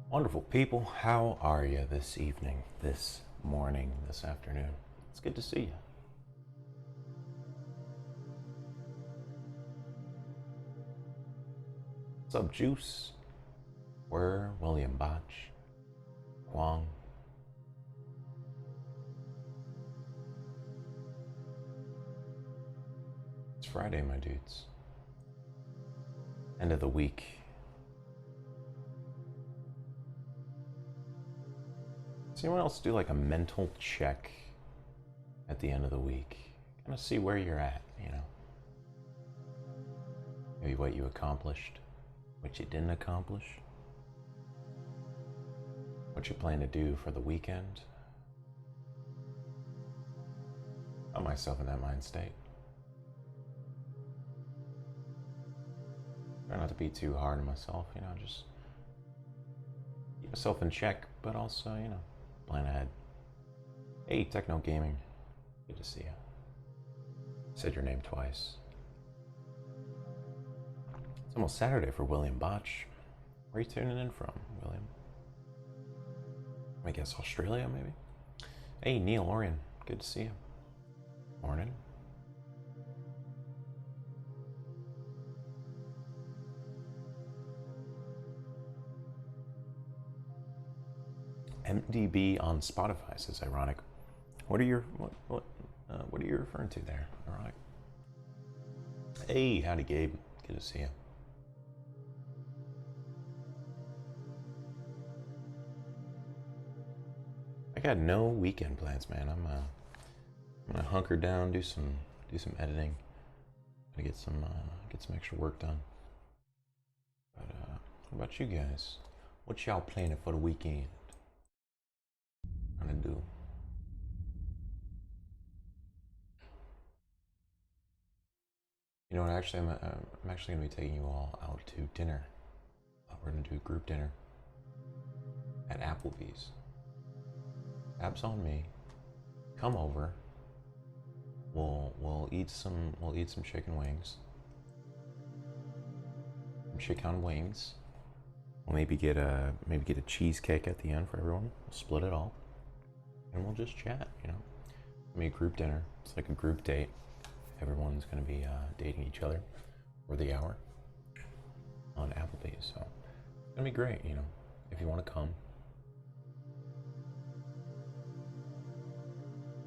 Wonderful people, how are you this evening, this morning, this afternoon? It's good to see you. What's up, Juice? Where, William Botch, Kwong. It's Friday, my dudes. End of the week. Does anyone else do like a mental check at the end of the week? Kind of see where you're at, you know? Maybe what you accomplished, what you didn't accomplish, what you plan to do for the weekend. I found myself in that mind state. Try not to be too hard on myself, you know, just keep myself in check, but also, you know, plan ahead. Hey, Techno Gaming, good to see you. Said your name twice. It's almost Saturday for William Botch. Where are you tuning in from, William? I guess Australia, maybe? Hey, Neil Orion, good to see you. Morning. MDB on Spotify says ironic. What are you referring to there? Ironic. Hey, howdy, Gabe. Good to see you. I got no weekend plans, man. I'm gonna hunker down, do some editing, gonna get some extra work done. But what about you guys? What y'all planning for the weekend? Gonna do? You know what? Actually, I'm actually gonna be taking you all out to dinner. We're gonna do a group dinner at Applebee's. Abs on me. Come over. We'll eat some chicken wings. Some chicken wings. We'll maybe get a cheesecake at the end for everyone. We'll split it all. And we'll just chat, you know. I mean, group dinner. It's like a group date. Everyone's going to be dating each other for the hour on Applebee's. So it's going to be great, you know. If you want to come,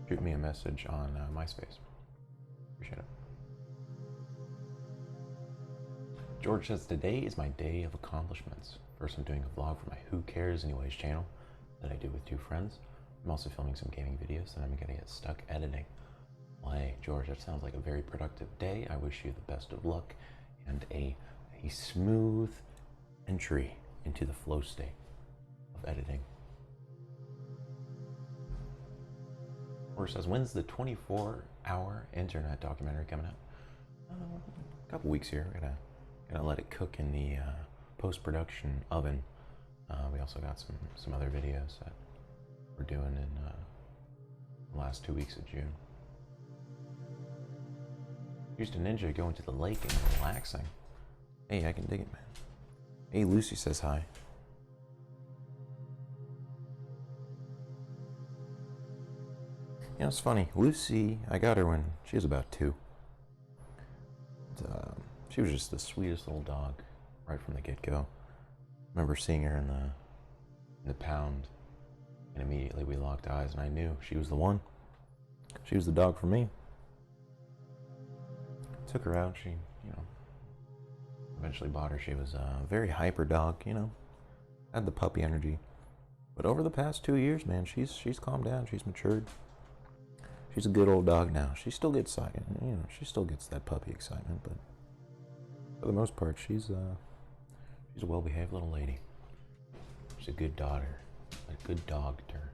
shoot me a message on MySpace. Appreciate it. George says, today is my day of accomplishments. First, I'm doing a vlog for my Who Cares Anyways channel that I do with 2 friends. I'm also filming some gaming videos that I'm gonna get stuck editing. Well, hey, George, that sounds like a very productive day. I wish you the best of luck and a smooth entry into the flow state of editing. Or says, when's the 24-hour internet documentary coming out? A couple weeks here. Gotta let it cook in the post-production oven. We also got some other videos that we're doing in the last 2 weeks of June. Houston Ninja going to the lake and relaxing. Hey, I can dig it, man. Hey, Lucy says hi. You know, it's funny. Lucy, I got her when she was about 2. She was just the sweetest little dog right from the get-go. Remember seeing her in the pound, and immediately we locked eyes, and I knew she was the one. She was the dog for me. Took her out. She, you know, eventually bought her, she was a very hyper dog, you know, had the puppy energy. But over the past 2 years, man, she's calmed down, she's matured. She's a good old dog now. She still gets she still gets that puppy excitement, but for the most part, she's a well-behaved little lady. She's a good daughter, a good dogter.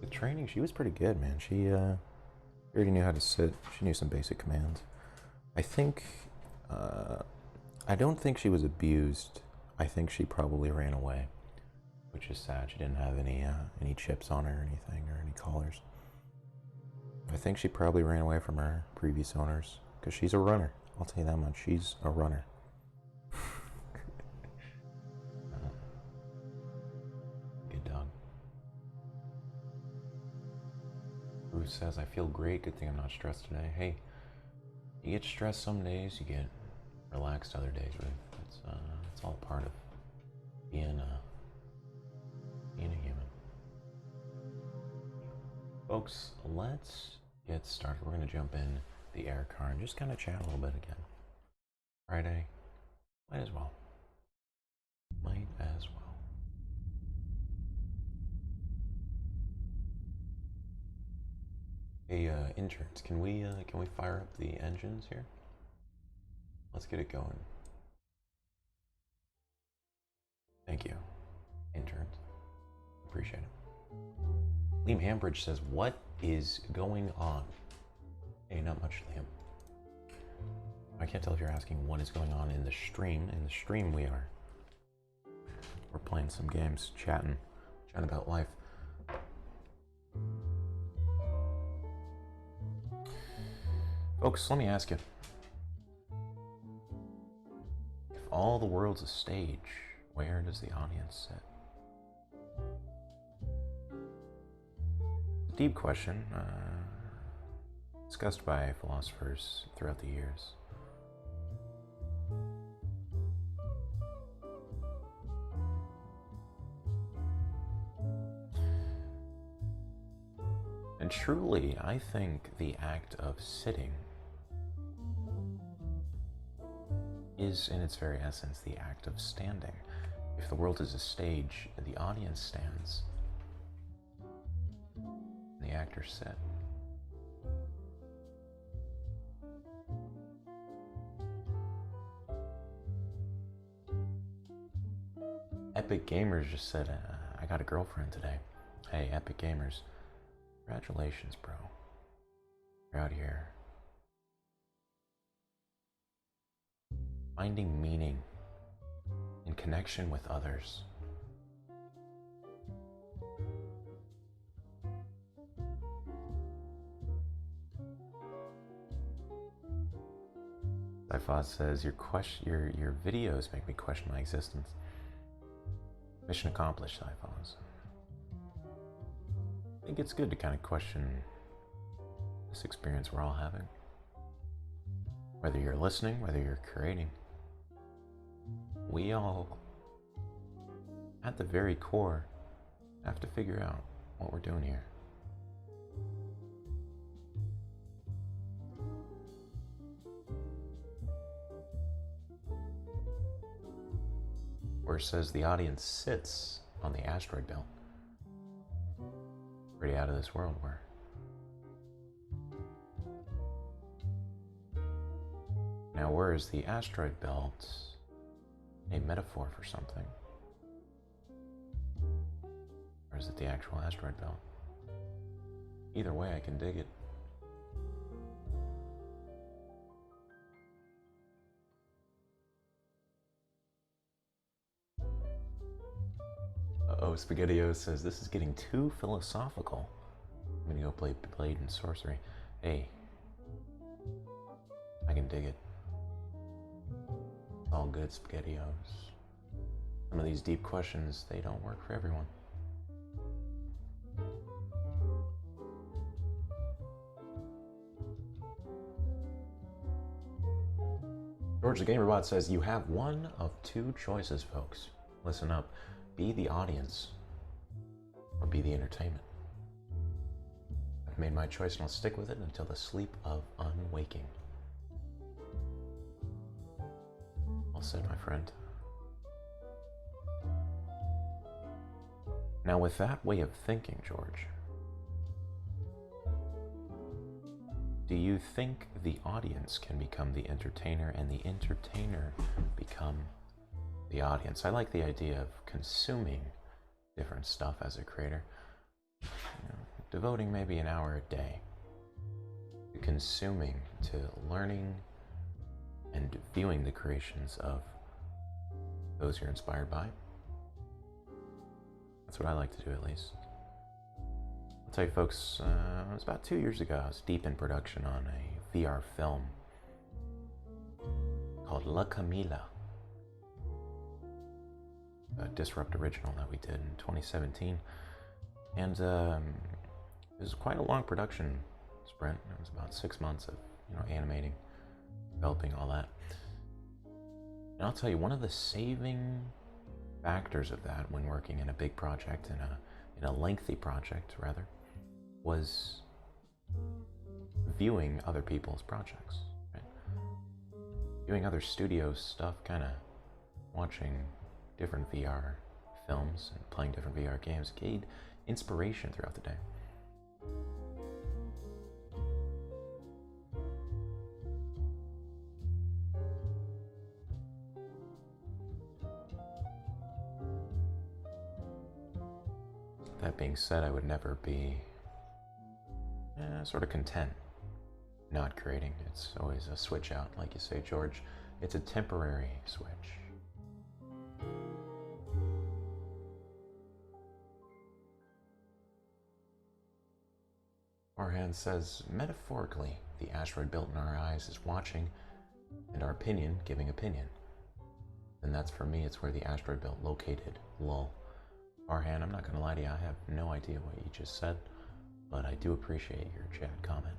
The training, she was pretty good, man. She already knew how to sit. She knew some basic commands. I think, I don't think she was abused. I think she probably ran away, which is sad. She didn't have any chips on her or anything, or any collars. I think she probably ran away from her previous owners, because she's a runner. I'll tell you that much. She's a runner. Good dog. Bruce says, I feel great. Good thing I'm not stressed today. Hey, you get stressed some days, you get relaxed other days, right? It's all part of being a human. Folks, let's get started. We're going to jump in the air car and just kind of chat a little bit again. Friday, might as well. Hey, interns, can we fire up the engines here? Let's get it going. Thank you, interns. Appreciate it. Liam Hambridge says, what is going on? Hey, not much, Liam. I can't tell if you're asking what is going on in the stream. In the stream, we're playing some games, chatting about life. Folks, let me ask you. If all the world's a stage, where does the audience sit? Deep question, discussed by philosophers throughout the years. And truly, I think the act of sitting is, in its very essence, the act of standing. If the world is a stage, the audience stands, the actors sit. Epic Gamers just said, I got a girlfriend today. Hey, Epic Gamers, congratulations, bro. You're out here finding meaning in connection with others. Typhos says, your videos make me question my existence. Mission accomplished, Typhos. I think it's good to kind of question this experience we're all having. Whether you're listening, whether you're creating, we all, at the very core, have to figure out what we're doing here. Where it says the audience sits on the asteroid belt. Pretty out of this world, where now, where is the asteroid belt a metaphor for something? Or is it the actual asteroid belt? Either way, I can dig it. Uh-oh, Spaghettio says, this is getting too philosophical. I'm gonna go play Blade and Sorcery. Hey, I can dig it. All good, Spaghettios. Some of these deep questions, they don't work for everyone. George the Gamerbot says, you have one of two choices, folks. Listen up. Be the audience or be the entertainment. I've made my choice and I'll stick with it until the sleep of unwaking. said, my friend. Now, with that way of thinking, George, do you think the audience can become the entertainer and the entertainer become the audience? I like the idea of consuming different stuff as a creator. Devoting maybe an hour a day to consuming, to learning and viewing the creations of those you're inspired by. That's what I like to do, at least. I'll tell you folks, it was about 2 years ago, I was deep in production on a VR film called La Camila, a Disrupt original that we did in 2017. And it was quite a long production sprint. It was about 6 months of animating, developing all that. And I'll tell you, one of the saving factors of that when working in a big project, in a lengthy project rather, was viewing other people's projects, right? Viewing other studios' stuff, kind of watching different VR films and playing different VR games gained inspiration throughout the day. That being said, I would never be sort of content not creating. It's always a switch out, like you say, George. It's a temporary switch. Orhan says, metaphorically, the asteroid built in our eyes is watching, and our opinion giving opinion. And that's, for me, it's where the asteroid belt located. Lol. Orhan, I'm not going to lie to you, I have no idea what you just said, but I do appreciate your chat comment.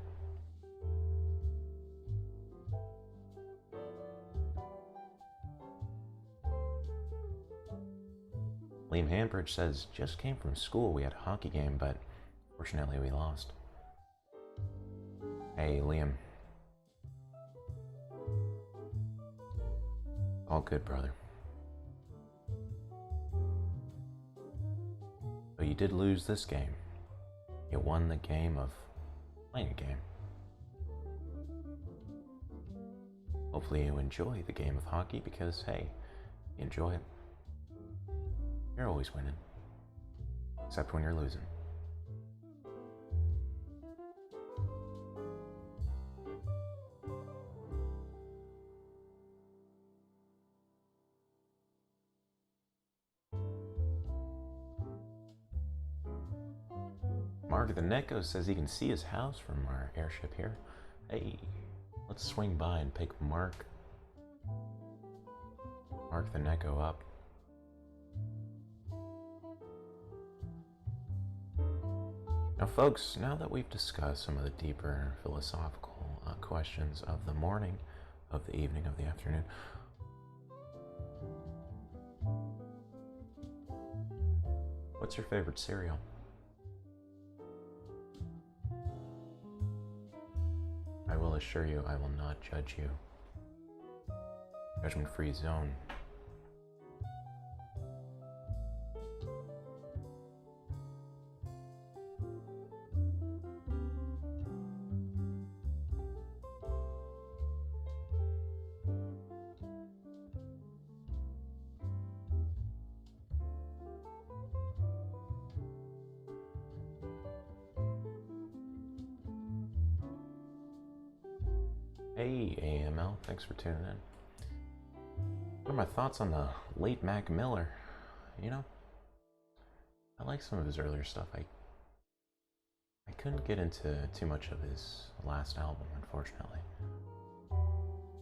Liam Hanbridge says, just came from school, we had a hockey game, but fortunately we lost. Hey, Liam. All good, brother. But you did lose this game. You won the game of playing a game. Hopefully you enjoy the game of hockey because, hey, you enjoy it. You're always winning. Except when you're losing. Mark the Neko says he can see his house from our airship here. Hey, let's swing by and pick Mark the Neko up. Now folks, now that we've discussed some of the deeper philosophical questions of the morning, of the evening, of the afternoon, what's your favorite cereal? I will assure you, I will not judge you. Judgment-free zone. Hey, AML, thanks for tuning in. What are my thoughts on the late Mac Miller? I like some of his earlier stuff. I couldn't get into too much of his last album, unfortunately.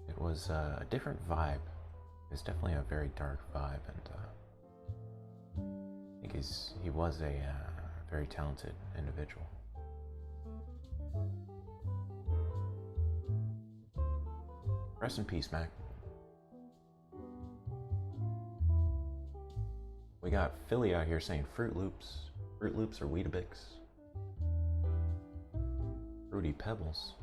It was a different vibe. It's definitely a very dark vibe, and I think he was a very talented individual. Rest in peace, Mac. We got Philly out here saying Fruit Loops or Weetabix. Fruity Pebbles.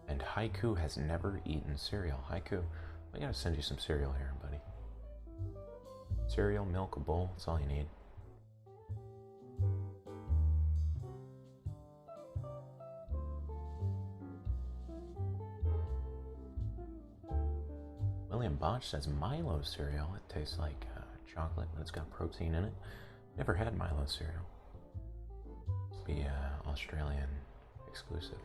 And Haiku has never eaten cereal. Haiku, I gotta send you some cereal here, buddy. Cereal, milk, a bowl, that's all you need. William Botch says Milo cereal. It tastes like chocolate, but it's got protein in it. Never had Milo cereal. Must be Australian exclusive.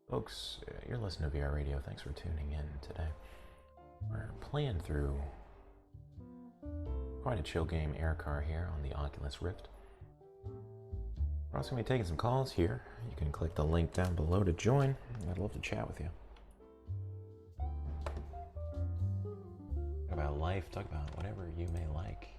Folks, you're listening to VR Radio. Thanks for tuning in today. We're playing through quite a chill game, Aircar, here on the Oculus Rift. We're also going to be taking some calls here. You can click the link down below to join. I'd love to chat with you. Talk about life, talk about whatever you may like.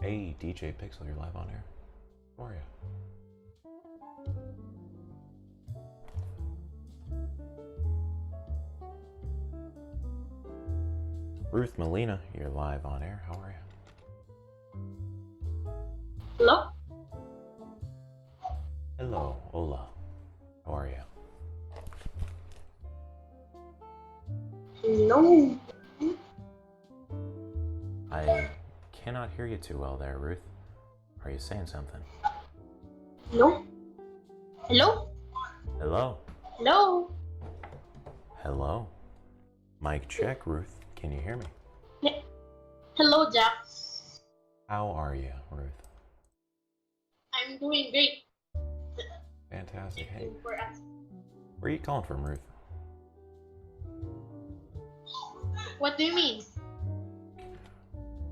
Hey, DJ Pixel, you're live on air. How are you? Ruth Molina, you're live on air. How are you? Hello? Hello, hola. How are you? Hello? I cannot hear you too well there, Ruth. Are you saying something? Hello? Hello? Hello? Hello? Hello? Mic check, Ruth. Can you hear me? Hello, Jack. How are you, Ruth? I'm doing great. Fantastic. Hey, where are you calling from, Ruth? What do you mean?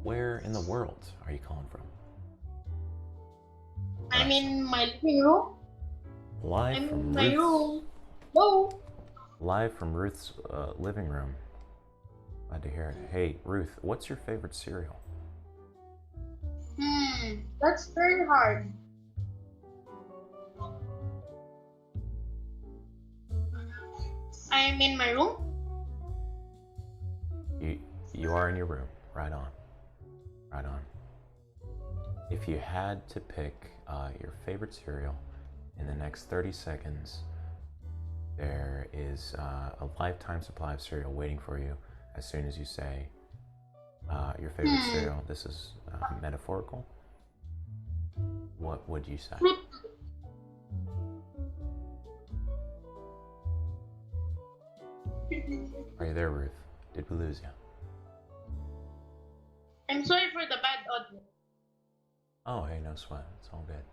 Where in the world are you calling from? I'm in my living room. Live I'm from in my Ruth's, room. Hello? live from Ruth's living room. Glad to hear it. Hey, Ruth, what's your favorite cereal? That's very hard. I'm in my room. You are in your room. Right on. Right on. If you had to pick your favorite cereal in the next 30 seconds, there is a lifetime supply of cereal waiting for you as soon as you say your favorite cereal. This is metaphorical. What would you say? Are you there, Ruth? Did we lose you? I'm sorry for the bad audio. Oh, hey, no sweat. It's all good.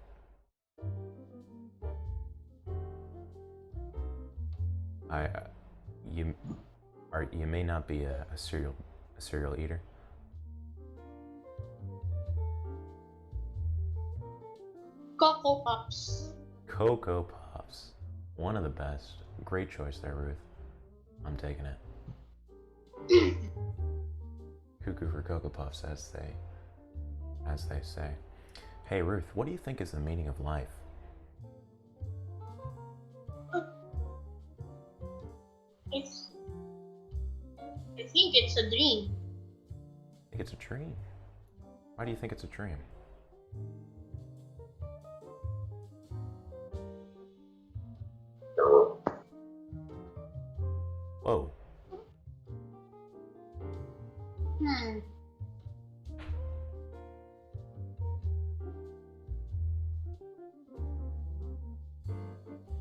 You may not be a cereal eater. Cocoa Pops. Cocoa Puffs, one of the best. Great choice there, Ruth. I'm taking it. Cuckoo for Cocoa Puffs, as they say. Hey, Ruth, what do you think is the meaning of life? I think it's a dream. I think it's a dream. Why do you think it's a dream? Whoa.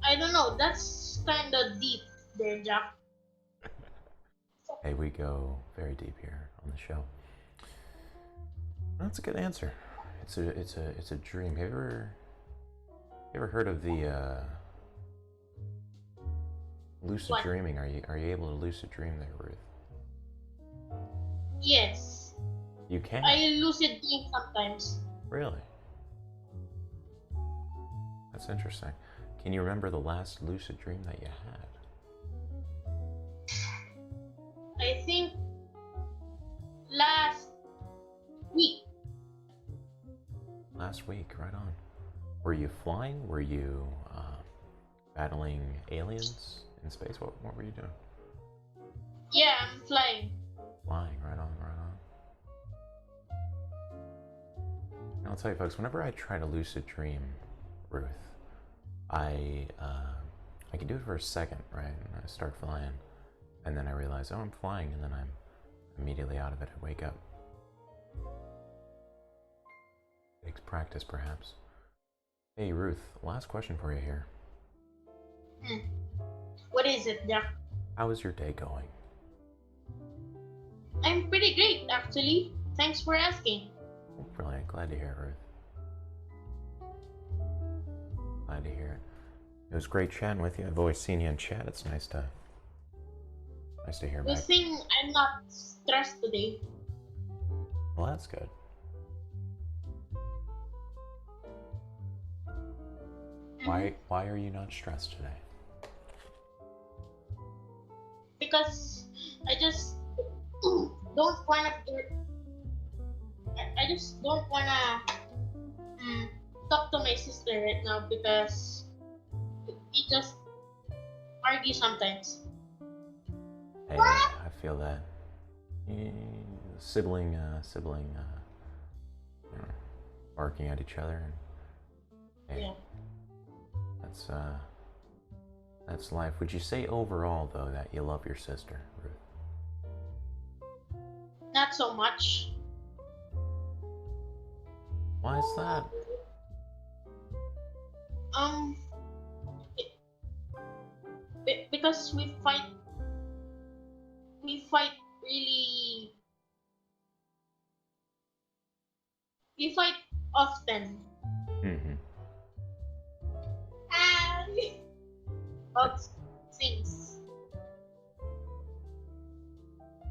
I don't know. That's kind of deep there, Jack. Hey, we go very deep here on the show. That's a good answer. It's a dream. Have you ever heard of the lucid dreaming? Are you able to lucid dream there, Ruth? Yes. You can? I lucid dream sometimes. Really? That's interesting. Can you remember the last lucid dream that you had? I think last week. Last week, right on. Were you flying? Were you battling aliens in space? What were you doing? Yeah, I'm flying. Flying, right on, right on. I'll tell you, folks, whenever I try to lucid dream, Ruth, I can do it for a second, right? And I start flying, and then I realize, oh, I'm flying, and then I'm immediately out of it. I wake up. Takes practice, perhaps. Hey, Ruth, last question for you here. What is it, Jack? How is your day going? I'm pretty great, actually. Thanks for asking. Brilliant. Glad to hear it, Ruth. Glad to hear it. It was great chatting with you. I've always seen you in chat. It's nice to hear Good back. thing I'm not stressed today. Well, that's good. Why are you not stressed today? Because I just don't wanna. I just don't wanna talk to my sister right now because we just argue sometimes. Hey, I feel that. Sibling, barking at each other. And, hey, Yeah. That's life. Would you say overall, though, that you love your sister, Ruth? Not so much. Why is that? Because we fight really. We fight often. Mm-hmm. About things.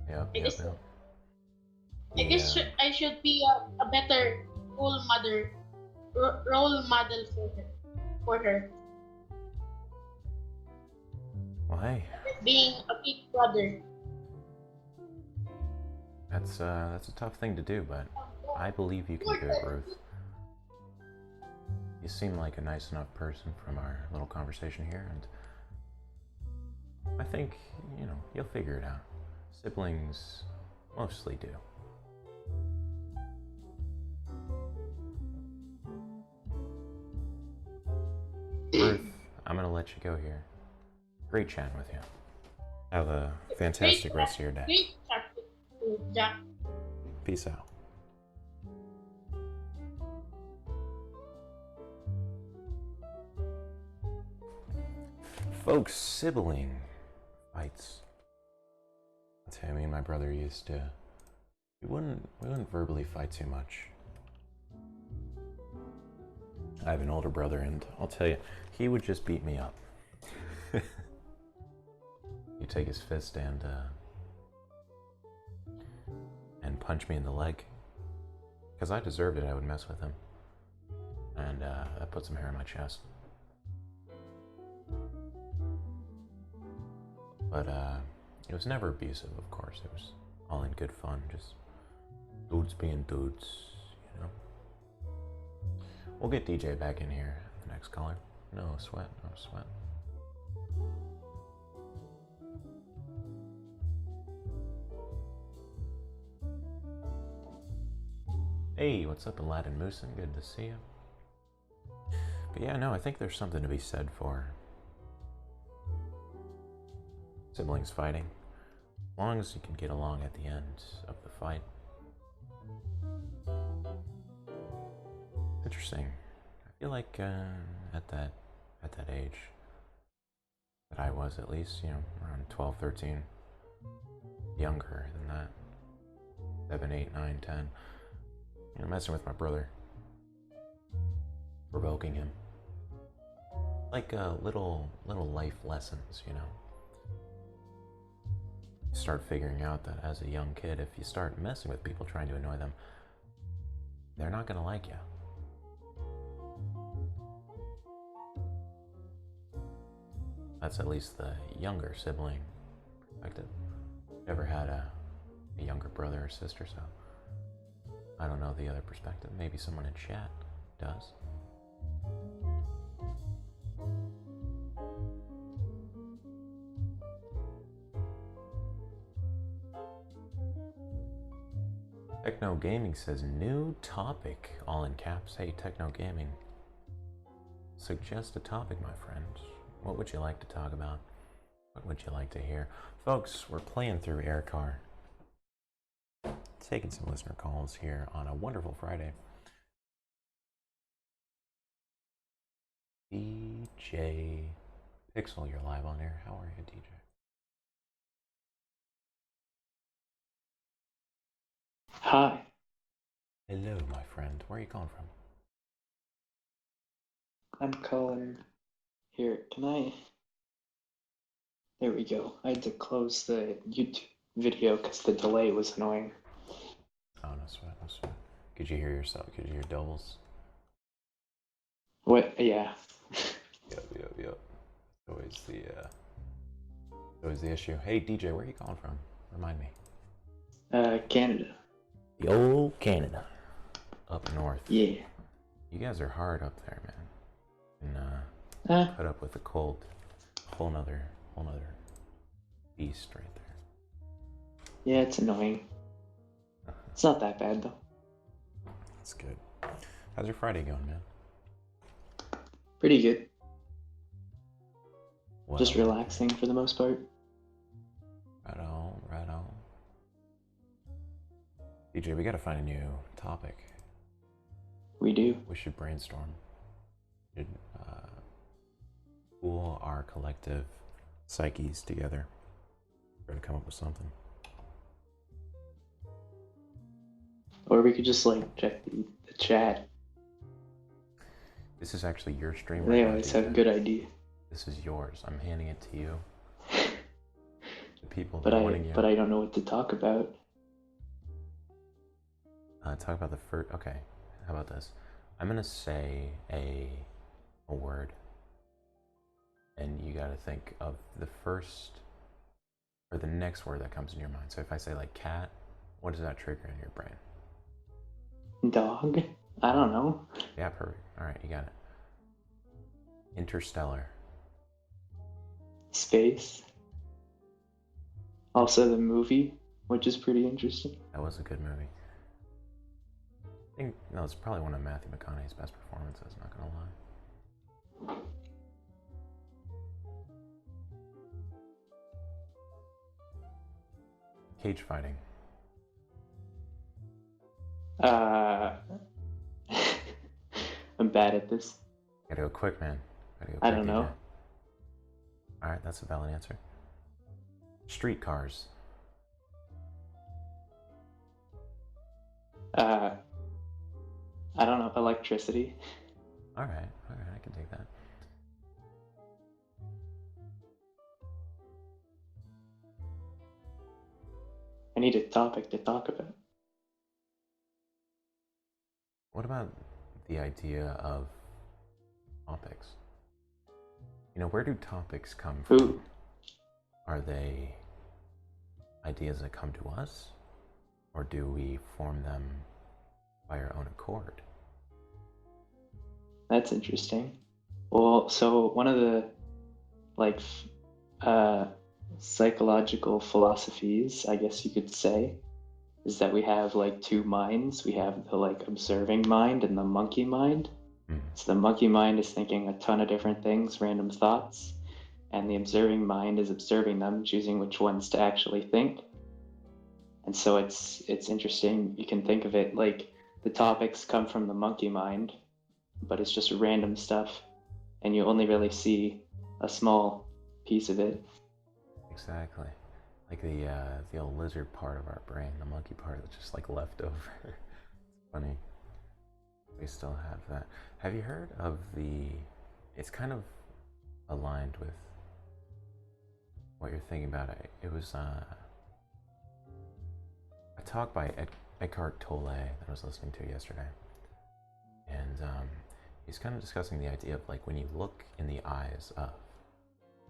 Yep. I guess I should be a better role model for her. Well, hey. Being a big brother. That's a tough thing to do, but I believe you can do it, Ruth. You seem like a nice enough person from our little conversation here, and I think, you'll figure it out. Siblings mostly do. Ruth, I'm gonna let you go here. Great chatting with you. Have a fantastic rest of your day. Great chat with you, Jack. Peace out. Folks, sibling fights. That's how me and my brother used to. We wouldn't verbally fight too much. I have an older brother, and I'll tell you, he would just beat me up. He'd take his fist and punch me in the leg. Because I deserved it, I would mess with him. And that put some hair on my chest. But it was never abusive, of course. It was all in good fun, just dudes being dudes, We'll get DJ back in here, the next caller. No sweat, no sweat. Hey, what's up, Aladdin Moosin? Good to see you. But yeah, no, I think there's something to be said for siblings fighting. As long as you can get along at the end of the fight. Interesting. I feel like at that age that I was, at least, around 12, 13, younger than that, 7, 8, 9, 10, messing with my brother, provoking him, like little life lessons, You start figuring out that as a young kid, if you start messing with people, trying to annoy them, they're not gonna like you. That's at least the younger sibling perspective. Never had a younger brother or sister, so I don't know the other perspective. Maybe someone in chat does. Techno Gaming says new topic, all in caps. Hey, Techno Gaming, suggest a topic, my friend. What would you like to talk about? What would you like to hear? Folks, we're playing through Aircar. Taking some listener calls here on a wonderful Friday. DJ Pixel, you're live on air. How are you, DJ? Hi. Hello, my friend. Where are you calling from? I'm calling here. Can I? There we go. I had to close the YouTube video because the delay was annoying. Oh, no sweat, no sweat. Could you hear yourself? Could you hear doubles? What? Yeah. Yep. Always the issue. Hey, DJ, where are you calling from? Remind me. Canada. The old Canada. Up north. Yeah. You guys are hard up there, man. And put up with the cold. Whole nother beast right there. Yeah, it's annoying. It's not that bad though. That's good. How's your Friday going, man? Pretty good. Well, just relaxing for the most part. Right on. DJ, we gotta find a new topic. We do. We should brainstorm. We should pool our collective psyches together. Try to come up with something. Or we could just check the chat. This is actually your stream. They always have good ideas. This is yours. I'm handing it to you. The people but wanting you. But I don't know what to talk about. Talk about the first. Okay, how about this? I'm gonna say a word, and you gotta think of the first or the next word that comes in your mind. So if I say cat, what does that trigger in your brain? Dog? I don't know. Yeah, perfect. All right, you got it. Interstellar. Space. Also the movie, which is pretty interesting. That was a good movie. I think it's probably one of Matthew McConaughey's best performances, not gonna lie. Cage fighting. I'm bad at this. Gotta go quick, man. I don't know. Alright, that's a valid answer. Streetcars. I don't know. Electricity. Alright, I can take that. I need a topic to talk about. What about the idea of topics? Where do topics come from? Ooh. Are they ideas that come to us? Or do we form them by our own accord? That's interesting. Well, so one of the psychological philosophies, I guess you could say, is that we have two minds. We have the observing mind and the monkey mind. So the monkey mind is thinking a ton of different things, random thoughts, and the observing mind is observing them, choosing which ones to actually think. And so it's interesting. You can think of it like the topics come from the monkey mind, but it's just random stuff, and you only really see a small piece of it. Exactly. Like the old lizard part of our brain, the monkey part that's just left over. It's funny. We still have that. Have you heard of it's kind of aligned with what you're thinking about. It was a talk by Eckhart Tolle that I was listening to yesterday. And he's kind of discussing the idea of when you look in the eyes of,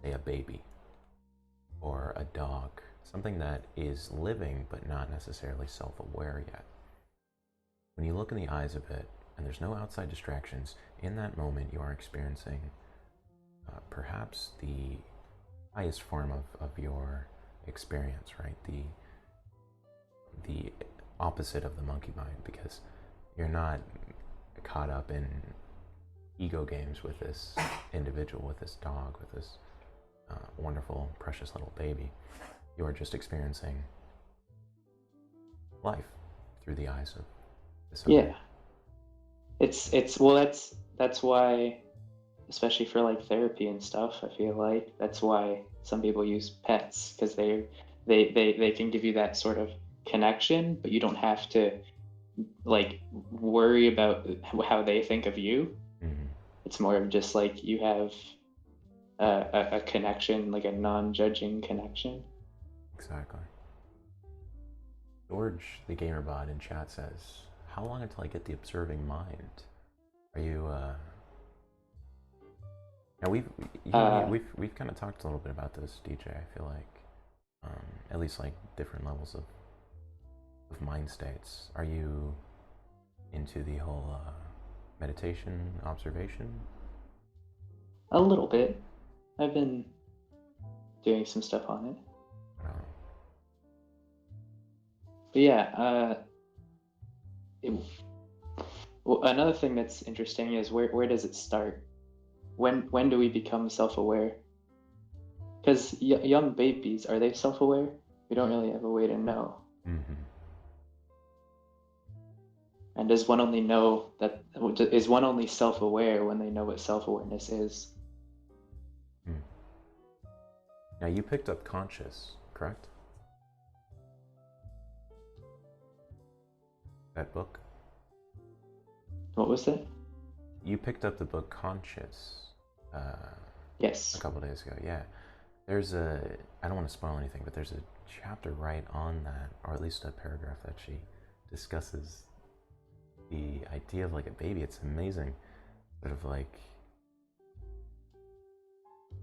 say, a baby or a dog, something that is living but not necessarily self-aware yet. When you look in the eyes of it and there's no outside distractions, in that moment you are experiencing perhaps the highest form of your experience, right? The opposite of the monkey mind, because you're not caught up in ego games with this individual, with this dog, with this wonderful, precious little baby. You are just experiencing life through the eyes of this other. Yeah. It's well, that's why, especially for like therapy and stuff, I feel like that's why some people use pets, because they can give you that sort of connection, but you don't have to like worry about how they think of you. Mm-hmm. It's more of just like you have a connection, like a non-judging connection. Exactly. George, the gamerbot in chat, says, "How long until I get the observing mind? Are you?" Now we've kind of talked a little bit about this, DJ. I feel like, at least like different levels of mind states. Are you into the whole meditation, observation? A little bit. I've been doing some stuff on it. But yeah, well, another thing that's interesting is where does it start? When do we become self-aware? Because young babies, are they self-aware? We don't really have a way to know. Mm-hmm. And does one only know that? Is one only self-aware when they know what self-awareness is? Now you picked up Conscious, correct? That book? What was that? You picked up the book Conscious. Yes. A couple days ago, yeah. There's I don't want to spoil anything, but there's a chapter right on that, or at least a paragraph that she discusses the idea of like a baby. It's amazing, sort of like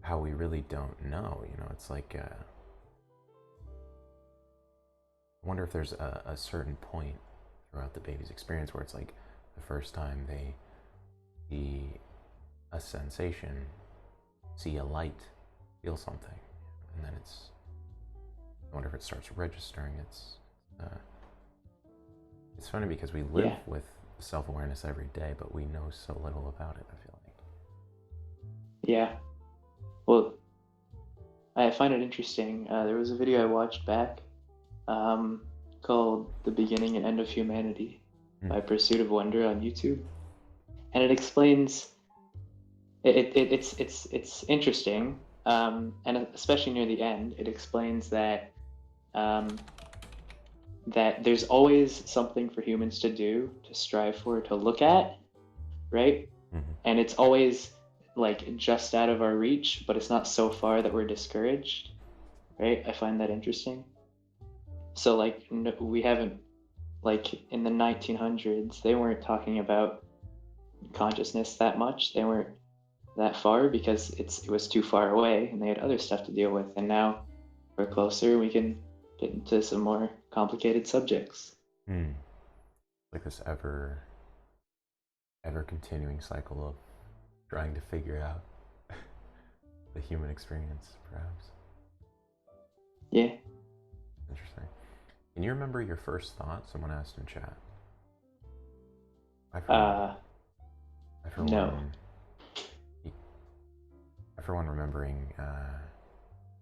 how we really don't know, you know. It's like, I wonder if there's a certain point throughout the baby's experience where it's like the first time they see a sensation, see a light, feel something, and then I wonder if it starts registering. It's funny because we live with self-awareness every day, but we know so little about it, I feel like. Yeah. Well, I find it interesting. There was a video I watched back called "The Beginning and End of Humanity" by Pursuit of Wonder on YouTube, and it explains. It's interesting, and especially near the end, it explains that that there's always something for humans to do, to strive for, to look at, right? Mm-hmm. And it's always like just out of our reach, but it's not so far that we're discouraged, right? I find that interesting. So like we haven't, like in the 1900s, they weren't talking about consciousness that much. They weren't that far because it was too far away and they had other stuff to deal with. And now we're closer, we can get into some more complicated subjects. Like this ever continuing cycle of trying to figure out the human experience, perhaps. Yeah. Interesting. Can you remember your first thought? Someone asked in chat. No. For one, remembering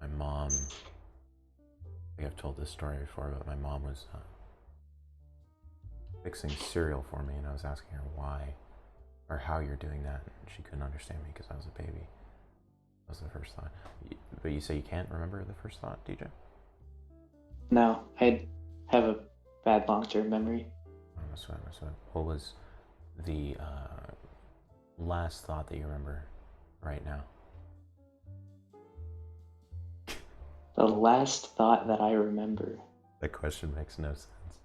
my mom. I think I've told this story before, but my mom was fixing cereal for me, and I was asking her why or how you're doing that, and she couldn't understand me because I was a baby. That was the first thought. But you say you can't remember the first thought, DJ? No, I have a bad long-term memory. What was the last thought that you remember right now? The last thought that I remember. That question makes no sense.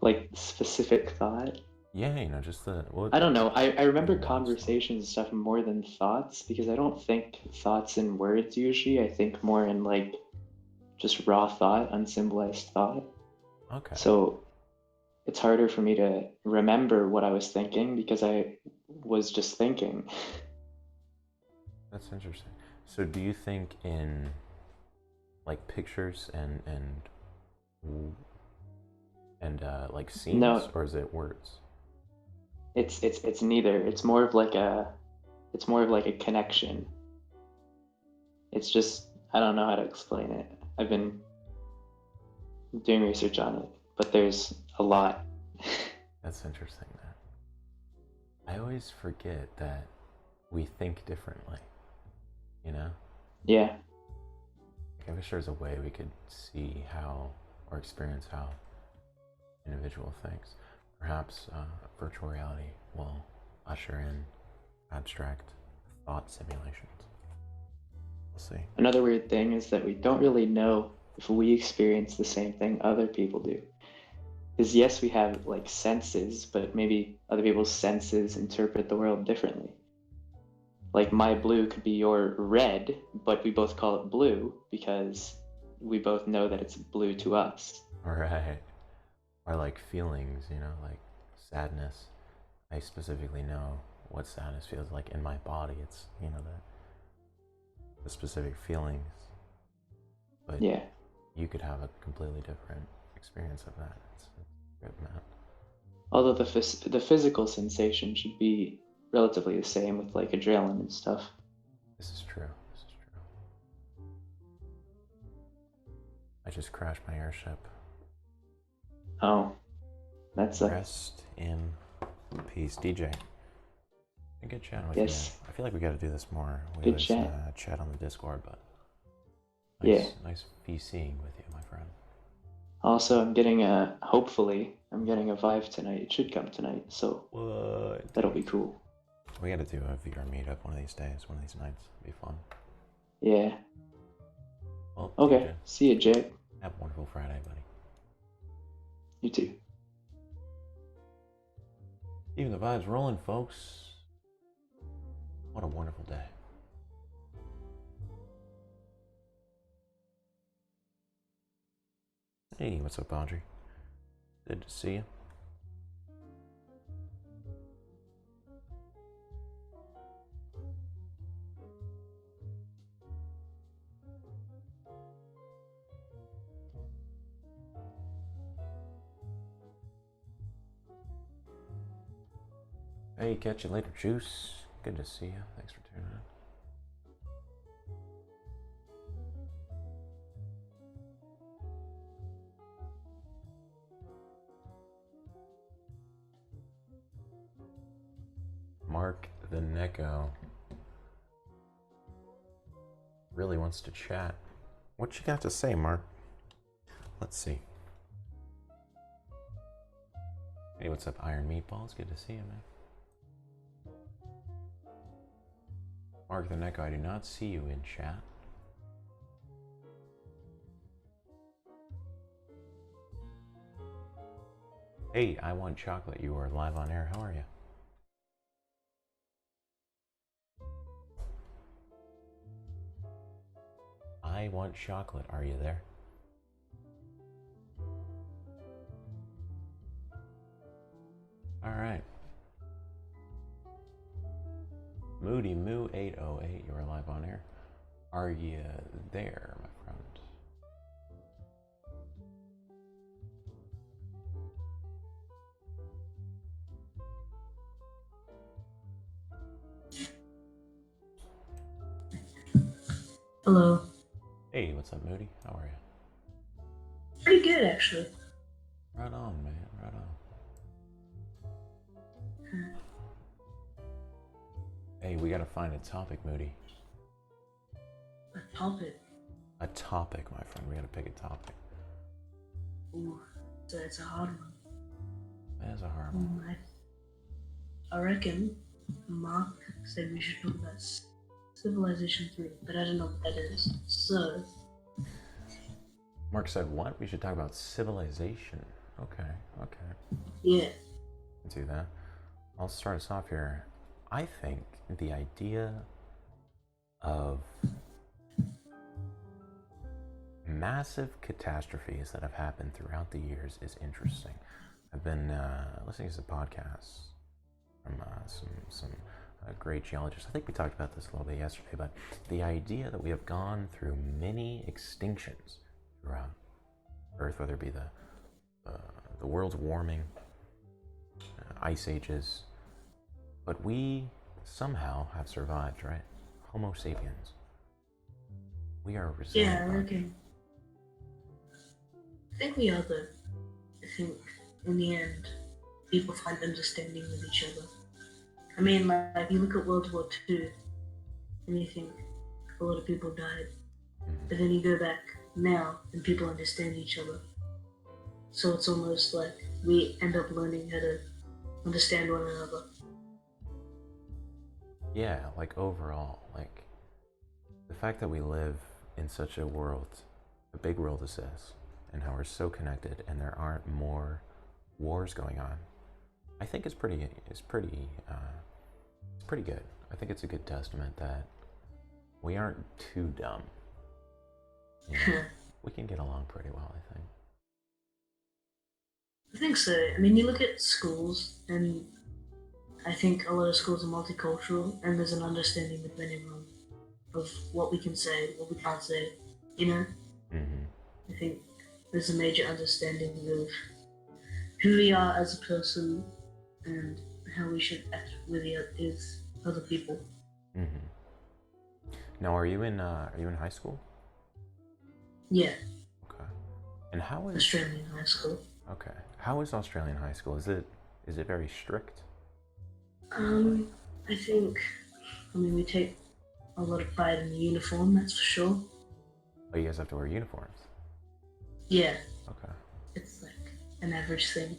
Like specific thought? Yeah, you know, just the... I don't know. I remember conversations and stuff more than thoughts because I don't think thoughts in words usually. I think more in like just raw thought, unsymbolized thought. Okay. So it's harder for me to remember what I was thinking because I was just thinking. That's interesting. So do you think in like pictures and And like scenes, No, or is it words? it's neither. It's more of like a connection. It's just I don't know how to explain it. I've been doing research on it, but there's a lot. That's interesting. That I always forget that we think differently. You know? Yeah. I wish there was a way we could see how or experience how individual thinks. Perhaps virtual reality will usher in abstract thought simulations. We'll see. Another weird thing is that we don't really know if we experience the same thing other people do. Because yes, we have like senses, but maybe other people's senses interpret the world differently. Like my blue could be your red, but we both call it blue because we both know that it's blue to us. Right. Or like feelings, you know, like sadness. I specifically know what sadness feels like in my body. It's, you know, the specific feelings. But Yeah. you could have a completely different experience of that. It's good, man. Although the physical sensation should be relatively the same with like adrenaline and stuff. This is true. This is true. I just crashed my airship. Oh, that sucks. Rest in peace, DJ. A good chatting with Yes. you. I feel like we got to do this more. We Good always chat. Chat on the Discord, but nice VCing with you, my friend. Also, hopefully, I'm getting a Vive tonight. It should come tonight, so What? that'll be cool. We got to do a VR meetup one of these days, one of these nights. It'll be fun. Yeah. Well, Okay. DJ, See you, Jack. have a wonderful Friday, buddy. You too. Even the vibes rolling, folks. What a wonderful day. Hey, what's up, Audrey? Good to see you. Hey, catch you later, Juice. Good to see you. Thanks for tuning in. Mark the Neko really wants to chat. What you got to say, Mark? Let's see. Hey, what's up, Iron Meatballs? Good to see you, man. Mark the Neko, I do not see you in chat. Hey, I want chocolate. You are live on air. How are you? I want chocolate. Are you there? All right. Moody Moo 808, you are live on air. Are you there, my friend? Hello. Hey, what's up, Moody? How are you? Pretty good, actually. Right on, man. Right on. Hey, we gotta find a topic, Moody. A topic? A topic, my friend. We gotta pick a topic. Ooh, so it's a hard one. That is a hard one. I reckon Mark said we should talk about Civilization 3, but I don't know what that is. So... Mark said what? We should talk about civilization. Okay. Yeah. Do that. I'll start us off here. I think the idea of massive catastrophes that have happened throughout the years is interesting. I've been listening to some podcasts from some great geologists. I think we talked about this a little bit yesterday, but the idea that we have gone through many extinctions throughout Earth, whether it be the the world's warming, ice ages, but we somehow have survived, right? Homo sapiens. We are resilient. Yeah, I reckon. I think we are though. I think in the end, people find understanding with each other. I mean, like you look at World War II, and you think a lot of people died, but then you go back now, and people understand each other. So it's almost like we end up learning how to understand one another. Yeah, like overall, like the fact that we live in such a world, a big world as this, and how we're so connected, and there aren't more wars going on, I think it's pretty good. I think it's a good testament that we aren't too dumb. You know, we can get along pretty well, I think. I think so. I mean, you look at schools, and I think a lot of schools are multicultural, and there's an understanding between everyone of what we can say, what we can't say. You know, I think there's a major understanding of who we are as a person and how we should act with other people. Now, are you in high school? Yeah, Okay. And how is Australian high school. Okay. How is Australian high school? Is it very strict? I think, I mean, we take a lot of pride in the uniform, that's for sure. Oh, you guys have to wear uniforms. Yeah, Okay. it's like an average thing.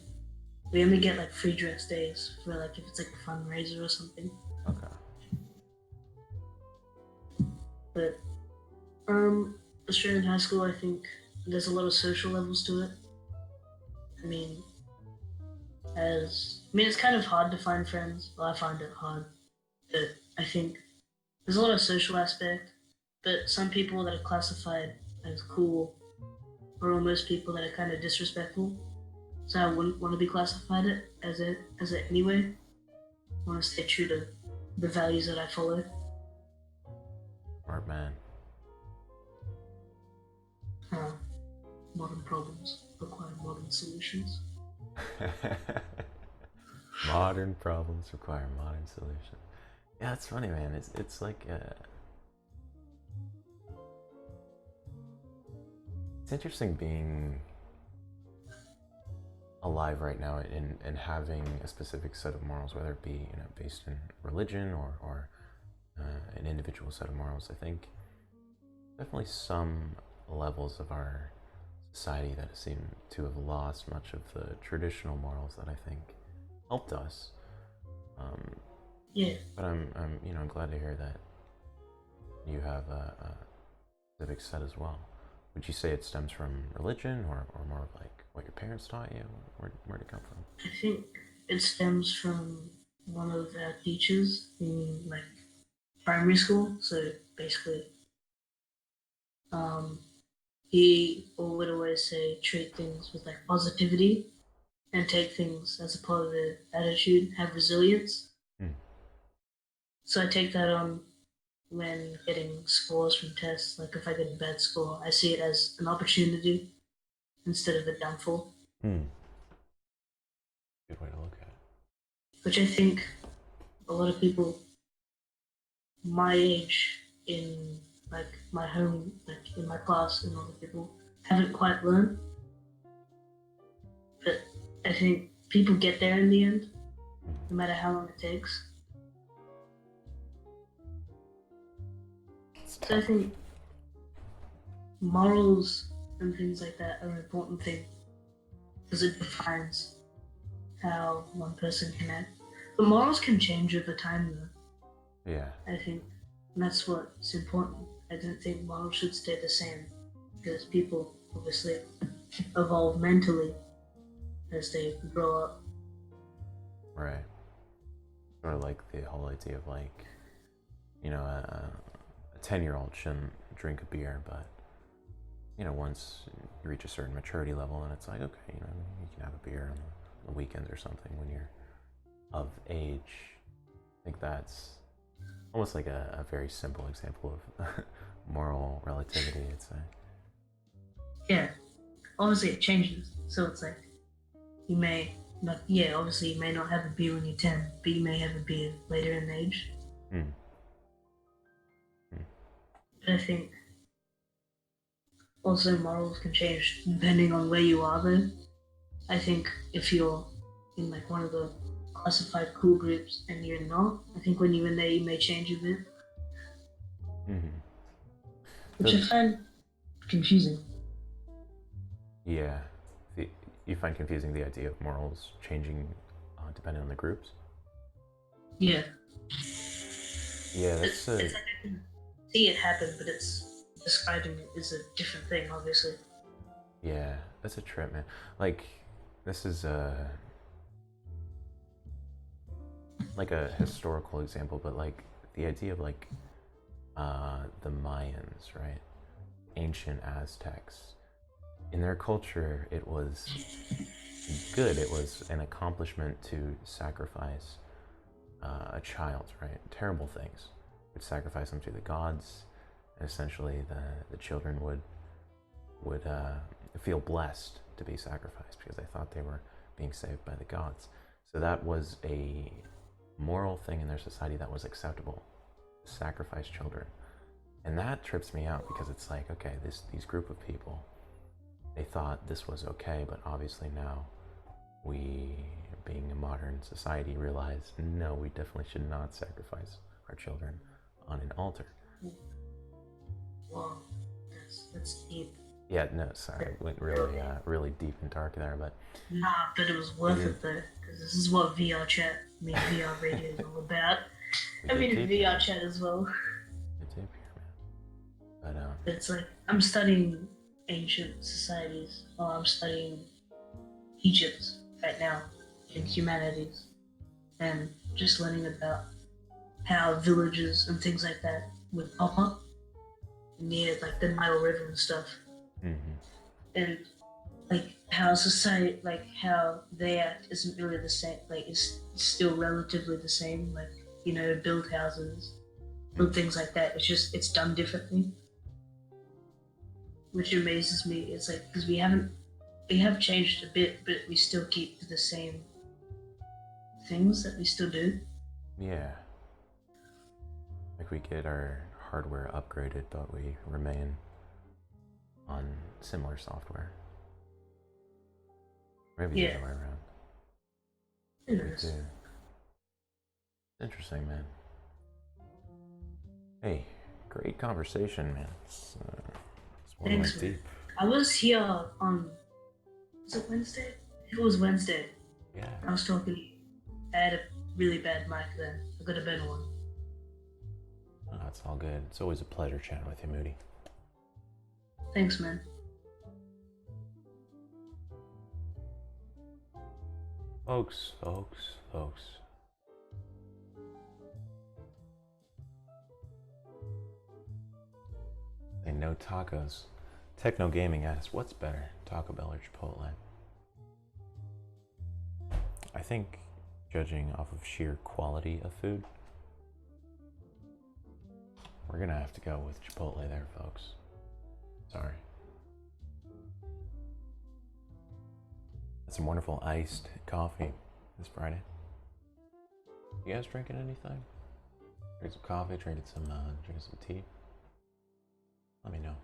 We only get like free dress days for like if it's like a fundraiser or something. Okay. But Australian high school, I think there's a lot of social levels to it. I mean, it's kind of hard to find friends. Well, I find it hard, but I think there's a lot of social aspect. But some people that are classified as cool are almost people that are kind of disrespectful. So I wouldn't want to be classified as it anyway. I want to stay true to the values that I follow. Smart man. Modern problems require modern solutions. Modern problems require modern solutions. Yeah, it's funny, man. It's like it's interesting being alive right now and having a specific set of morals, whether it be based in religion or an individual set of morals. I think definitely some levels of our society that seem to have lost much of the traditional morals that I think helped us. Yeah. But I'm glad to hear that you have a civic set as well. Would you say it stems from religion or more of like what your parents taught you? Where'd it come from? I think it stems from one of our teachers in like primary school. So basically, he would always say treat things with like positivity and take things as a positive attitude, have resilience. So I take that on when getting scores from tests. Like if I get a bad score, I see it as an opportunity instead of a downfall. Good way to look at it. Which I think a lot of people my age in like my home, like in my class and other people haven't quite learned. But I think people get there in the end, no matter how long it takes. So I think morals and things like that are an important thing because it defines how one person can act. But morals can change over time though. Yeah. I think that's what's important. I don't think morals should stay the same because people obviously evolve mentally as they grow up. Right. Sort of like the whole idea of like, a 10-year-old shouldn't drink a beer, but once you reach a certain maturity level, and it's like, okay, you can have a beer on the weekends or something when you're of age. I think that's almost like a very simple example of moral relativity, I'd say. Yeah, obviously it changes. So it's like you may not, obviously you may not have a beer when you're 10, but you may have a beer later in age. Mm. But I think also morals can change depending on where you are though. I think if you're in like one of the classified cool groups and you're not, I think when you're in there you may change a bit. Mm-hmm. Which I find confusing. Yeah. You find confusing the idea of morals changing depending on the groups? Yeah. Yeah, It's like I can see it happen, but it's describing it is a different thing, obviously. Yeah, that's a trip, man. Like, this is like a historical example, but like the idea of like the Mayans, right? Ancient Aztecs. In their culture, it was good. It was an accomplishment to sacrifice a child, right? Terrible things. Would sacrifice them to the gods, and essentially the children would feel blessed to be sacrificed because they thought they were being saved by the gods. So that was a moral thing in their society that was acceptable. Sacrifice children. And that trips me out because it's like, okay, these group of people, they thought this was okay, but obviously now we, being a modern society, realize no, we definitely should not sacrifice our children on an altar. Whoa, that's deep. Yeah, no, sorry, I went really deep and dark there, but nah, but it was worth it though, because this is what VR chat, VR radio is all about. I mean, VR chat as well. It's deep here, man. But it's like I'm studying ancient societies. Well, I'm studying Egypt right now in humanities, and just learning about how villages and things like that would pop up near like the Nile River and stuff. Mm-hmm. And like how society, like how they act isn't really the same, like it's still relatively the same, like, you know, build houses, build things like that. It's just, it's done differently. Which amazes me. It's like, because we have changed a bit, but we still keep the same things that we still do. Yeah. Like we get our hardware upgraded, but we remain on similar software. Maybe the other way around. It is. Interesting, man. Hey, great conversation, man. It's Thanks, man. Deep. I was here on, was it Wednesday? It was Wednesday. Yeah. I was talking to you. I had a really bad mic then. I got a better one. Oh, it's all good. It's always a pleasure chatting with you, Moody. Thanks, man. Folks. And no tacos. Techno Gaming asks, what's better, Taco Bell or Chipotle? I think, judging off of sheer quality of food, we're gonna have to go with Chipotle there, folks. Sorry. That's some wonderful iced coffee this Friday. You guys drinking anything? Drinking some coffee, drinking some tea? Let me know.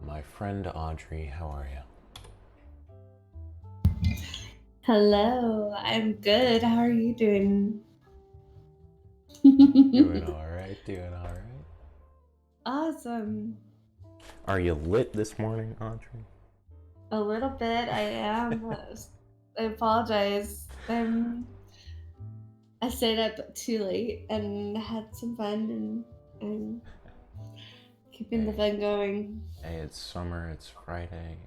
My friend Audrey, how are you? Hello, I'm good. How are you doing? Doing all right. Awesome. Are you lit this morning, Audrey? A little bit, I am. I apologize. I stayed up too late and had some fun and keeping the fun going. Hey, it's summer, it's Friday.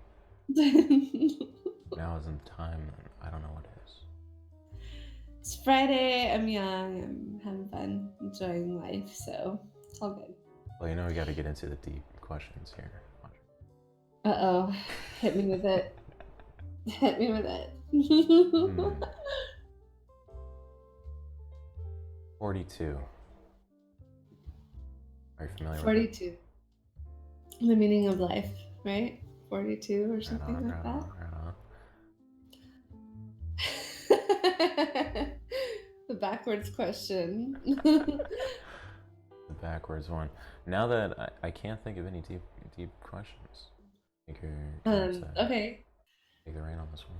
Now isn't the time, I don't know what it is. It's Friday, I'm young, I'm having fun, enjoying life, so it's all good. Well, you know we gotta get into the deep questions here. Uh-oh, hit me with it. Hit me with it. 42. Are you familiar 42. with The meaning of life, right? 42 or Right something on, like right that. on, right on. The backwards question. The backwards one. Now that I can't think of any deep questions, I think you're going to Okay. take the reign on this one.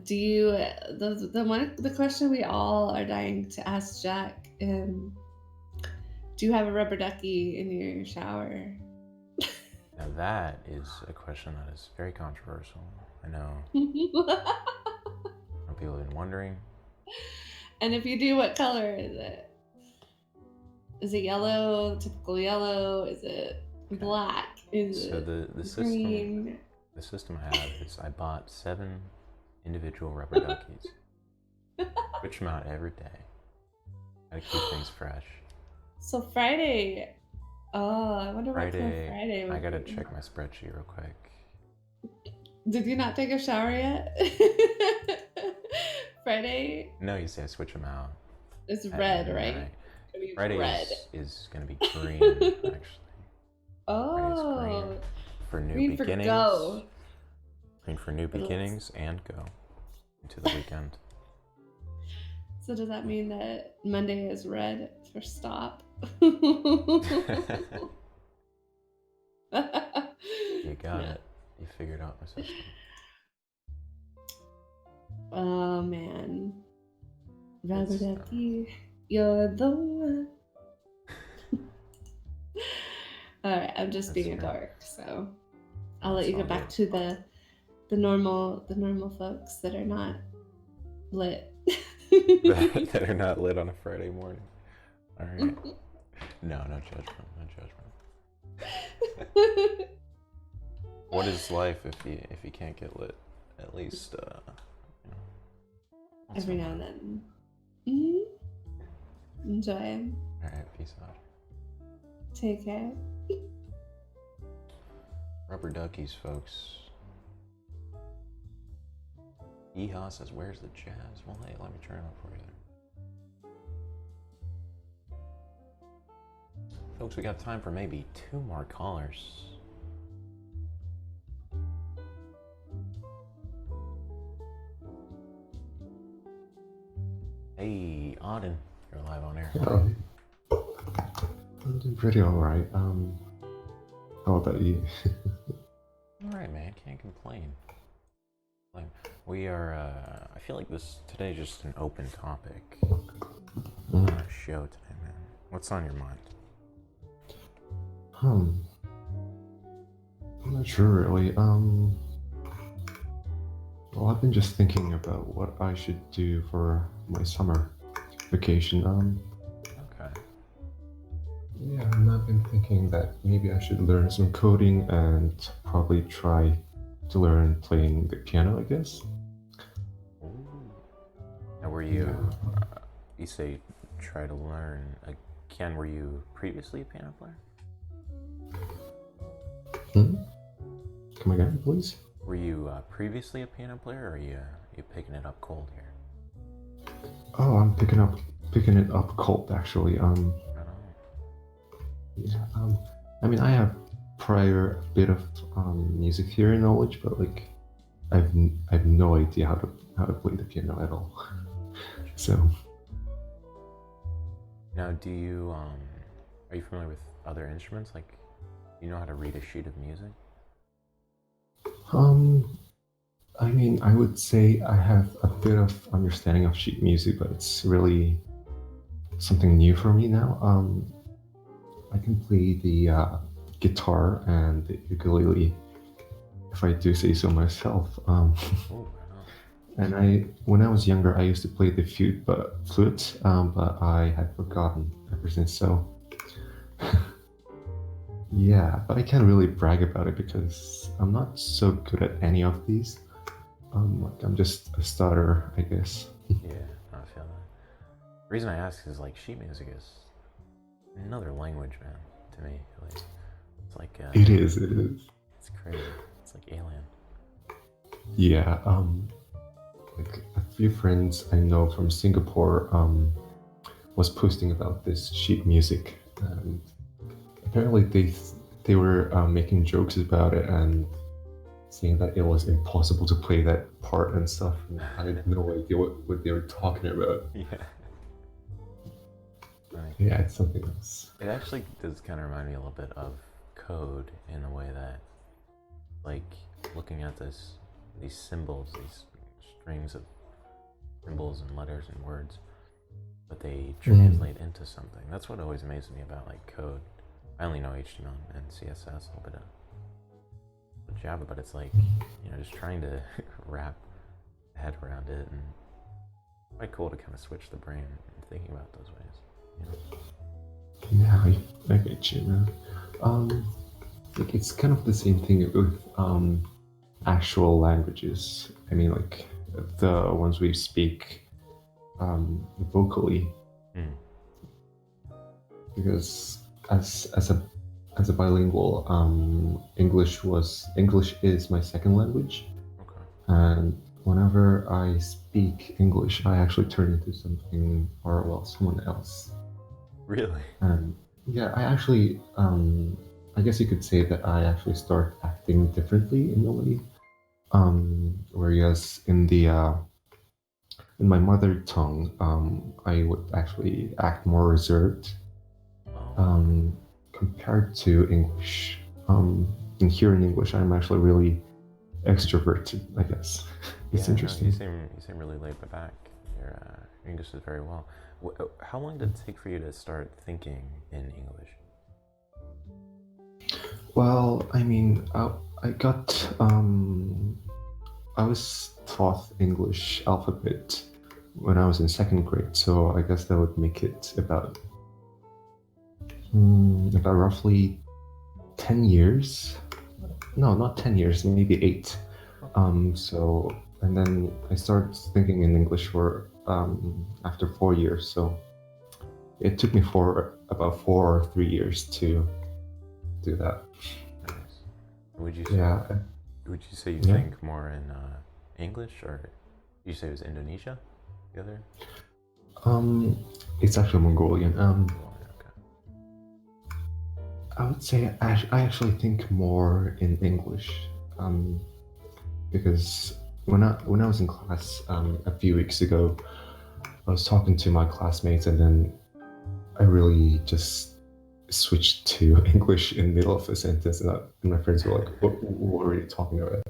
Do you the question we all are dying to ask Jack? Do you have a rubber ducky in your shower? Now that is a question that is very controversial. I know some people have been wondering. And if you do, what color is it? Is it yellow, typical yellow? Is it black? Is So it the green? system I have is I bought 7 individual rubber duckies. Switch them out every day. Gotta keep things fresh. So Friday. Oh, I wonder what color Friday would I gotta be. check my spreadsheet real quick. Did you not take a shower yet? Friday? No, you say I switch them out. It's red, right? Night. It's Friday red. is gonna be green, actually. Oh, Green for new green beginnings. For go. Green for new beginnings and go into the weekend. So does that mean that Monday is red for stop? You got it. You figured out my system. Oh man. Rubber ducky, you're the one. Alright, I'm just being a dork, so I'll let you get back to the normal folks that are not lit. that are not lit on a Friday morning. Alright. No judgment, no judgment. What is life if you can't get lit? At least every now and then. Mm-hmm. Enjoy. Alright, peace out. Take care. Rubber duckies, folks. Yeehaw says, where's the jazz? Well, hey, let me turn it up for you there. Folks, we got time for maybe 2 more callers. Hey, Auden, you're live on air. Hello. I'm doing pretty alright. How about you? Alright, man, can't complain. We are, I feel like today is just an open topic show today, man. What's on your mind? I'm not sure really. Well, I've been just thinking about what I should do for my summer vacation. Okay. Yeah, and I've been thinking that maybe I should learn some coding and probably try to learn playing the piano, I guess. Ooh. Now, were you, you say try to learn again, were you previously a piano player? Come again, please? Were you previously a piano player, or are you picking it up cold here? Oh, I'm picking it up cold, actually. Yeah, I mean, I have prior bit of music theory knowledge, but like, I've no idea how to play the piano at all. So. Now, do you are you familiar with other instruments? Like, do you know how to read a sheet of music? I mean, I would say I have a bit of understanding of sheet music, but it's really something new for me now. I can play the guitar and the ukulele, if I do say so myself. And when I was younger, I used to play the flute, but I had forgotten ever since. So, yeah, but I can't really brag about it because I'm not so good at any of these. Like I'm just a stutterer, I guess. Yeah, I feel that. The reason I ask is like sheet music is another language, man. To me, like, it's like it is. It's crazy. It's like alien. Yeah. Like a few friends I know from Singapore was posting about this sheet music, and apparently they they were making jokes about it and saying that it was impossible to play that part and stuff. And I had no idea what they were talking about. Yeah. Right. Yeah, it's something else. It actually does kind of remind me a little bit of code in a way that, like, looking at these symbols, these strings of symbols and letters and words, but they translate into something. That's what always amazes me about like code. I only know HTML and CSS, a little bit of Java, but it's like, you know, just trying to wrap a head around it, and quite cool to kind of switch the brain and thinking about those ways. You know? Yeah, I get you, man. Like it's kind of the same thing with actual languages. I mean, like the ones we speak vocally, because as a bilingual, English is my second language, and whenever I speak English, I actually turn into something, or well, someone else. Really? And yeah, I actually, I guess you could say that I actually start acting differently in a way. Whereas in my mother tongue, I would actually act more reserved, compared to English. And here in English, I'm actually really extroverted, I guess. It's interesting. No, you seem really laid back. Your English is very well. How long did it take for you to start thinking in English? Well, I mean, I was taught English alphabet when I was in second grade, so I guess that would make it about roughly 10 years. No, not 10 years, maybe 8. So, and then I started thinking in English for after 4 years. So it took me about 4 or 3 years to do that. Nice. Would you say you think more in English, or did you say it was Indonesia? The other? It's actually Mongolian. Okay. I would say I actually think more in English, because when I was in class a few weeks ago, I was talking to my classmates, and then I really just switched to English in the middle of a sentence, and my friends were like, what are you talking about?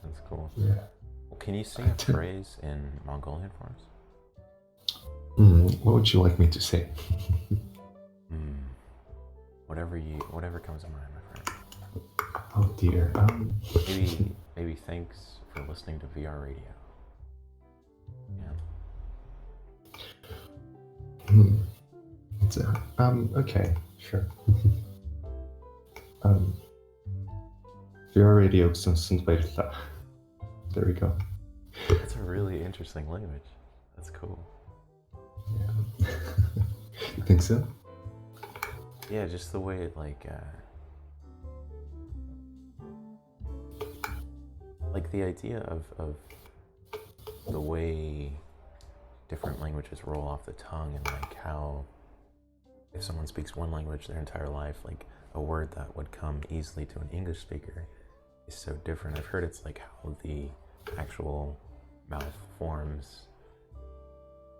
That's cool. Yeah. Well, can you sing a phrase in Mongolian for us? What would you like me to say? Whatever comes to mind, my friend. Oh dear. Maybe thanks for listening to VR Radio. Yeah. Okay, sure. VR Radio sunt verita. There we go. That's a really interesting language. That's cool. Yeah. You think so? Yeah, just the way it like the idea of the way different languages roll off the tongue, and like how if someone speaks one language their entire life, like a word that would come easily to an English speaker is so different. I've heard it's like how the actual mouth forms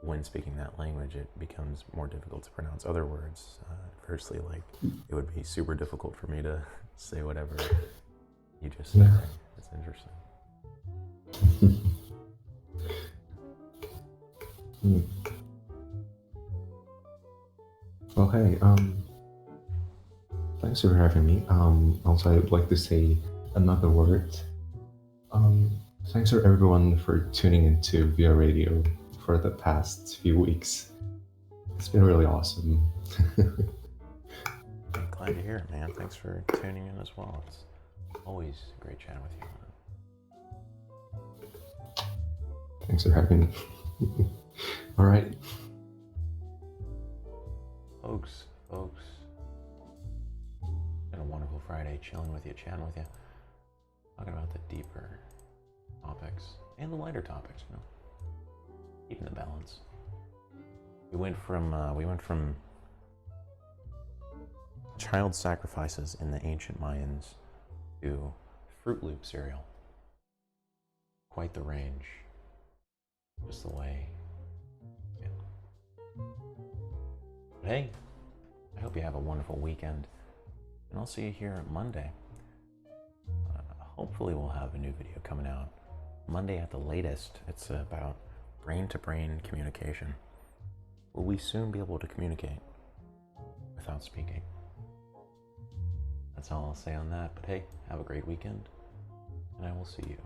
when speaking that language, it becomes more difficult to pronounce other words. Firstly, like it would be super difficult for me to say whatever you just said. Yeah. It's interesting. Well, hey, thanks for having me. Also, I'd like to say another word. Thanks for everyone for tuning into VR Radio for the past few weeks. It's been really awesome. I'm glad to hear it, man. Thanks for tuning in as well. It's always great chatting with you. Thanks for having me. All right. Folks, it's been a wonderful Friday chilling with you, chatting with you, talking about the deeper topics and the lighter topics, you know, keeping the balance. We went from child sacrifices in the ancient Mayans to Fruit Loop cereal. Quite the range. Just the way. Yeah. But hey, I hope you have a wonderful weekend. And I'll see you here Monday. Hopefully we'll have a new video coming out Monday at the latest. It's about brain-to-brain communication. Will we soon be able to communicate without speaking? That's all I'll say on that. But hey, have a great weekend, and I will see you